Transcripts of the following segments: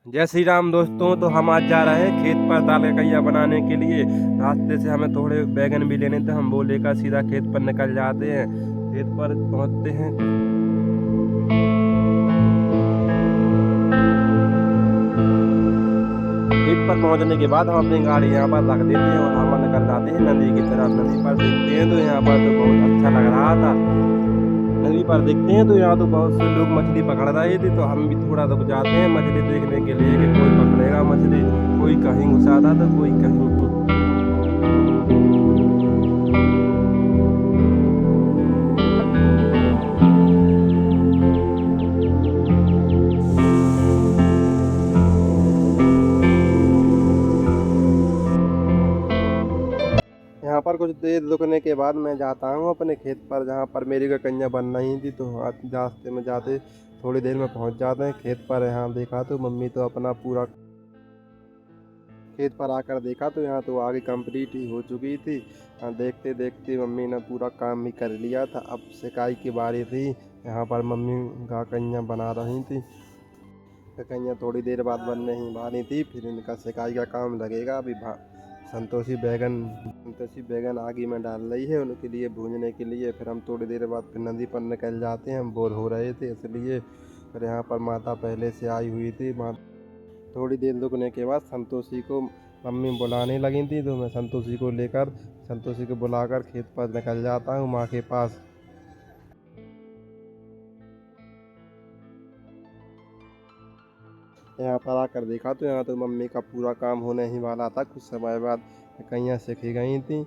जय श्री राम दोस्तों। तो हम आज जा रहे हैं खेत पर दाल ककैया बनाने के लिए। रास्ते से हमें थोड़े बैगन भी लेने थे, हम वो लेकर सीधा खेत पर निकल जाते हैं। खेत पर पहुंचते हैं। खेत पर पहुंचने के बाद हम अपनी गाड़ी यहाँ पर रख देते हैं और हम निकल जाते हैं नदी की तरफ। नदी पर देखते हैं तो यहाँ पर तो बहुत अच्छा लग रहा था। नदी पर देखते हैं तो यहाँ तो बहुत से लोग मछली पकड़ रहे थे, तो हम भी थोड़ा रुक जाते हैं मछली देखने के लिए कि कोई पकड़ेगा मछली। कोई कहीं घुसा था तो कोई कहीं। यहाँ पर कुछ देर रुकने के बाद मैं जाता हूँ अपने खेत पर, जहाँ पर मेरी ककैया बन रही थी। तो रास्ते में जाते थोड़ी देर में पहुँच जाते हैं खेत पर। यहाँ देखा तो मम्मी तो अपना पूरा खेत पर आकर देखा तो यहाँ तो आगे कंप्लीट ही हो चुकी थी। देखते देखते मम्मी ने पूरा काम भी कर लिया था। अब सिकाई की बारी थी। यहाँ पर मम्मी ककैया बना रही थी। ककैया थोड़ी देर बाद बनने ही वाली थी, फिर इनका सिकाई का काम लगेगा। अभी संतोषी बैगन आगे में डाल रही है उनके लिए भूनने के लिए। फिर हम थोड़ी देर बाद फिर नदी पर निकल जाते हैं। हम बोर हो रहे थे इसलिए। फिर यहाँ पर माता पहले से आई हुई थी। थोड़ी देर रुकने के बाद संतोषी को मम्मी बुलाने लगी थी, तो मैं संतोषी को बुलाकर खेत पर निकल जाता हूँ माँ के पास। यहाँ पर आकर देखा तो यहाँ तो मम्मी का पूरा काम होने ही वाला था। कुछ समय बाद ककैया सेकी गई थी,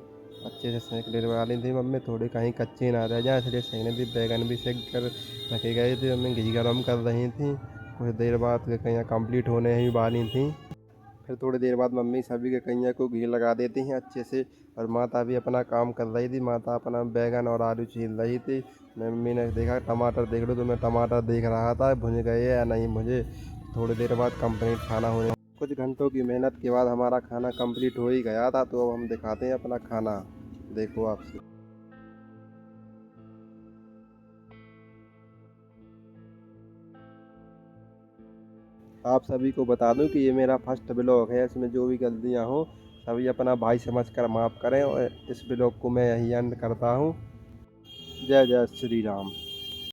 अच्छे से सेकने वाली थी मम्मी, थोड़ी कहीं कच्ची ना रह जाए इसलिए सेकने थी। बैगन भी सेक कर रखे गए थे, मम्मी घी गर्म कर रही थी। कुछ देर बाद ककैया कंप्लीट होने ही वाली थी। फिर थोड़ी देर बाद मम्मी सभी ककैया को घी लगा देती हैं अच्छे से। और माता भी अपना काम कर रही थी। माता अपना बैगन और आलू छील रही थी। मम्मी ने देखा टमाटर देख लो, तो मैं टमाटर देख रहा था भुन गए या नहीं मुझे। थोड़ी देर बाद कंप्लीट खाना होने, कुछ घंटों की मेहनत के बाद हमारा खाना कंप्लीट हो ही गया था। तो अब हम दिखाते हैं अपना खाना, देखो आपसे। आप सभी को बता दूं कि ये मेरा फर्स्ट ब्लॉग है। इसमें जो भी गलतियां हो सभी अपना भाई समझकर माफ़ करें, और इस ब्लॉग को मैं यही एंड करता हूँ। जय जय श्री राम।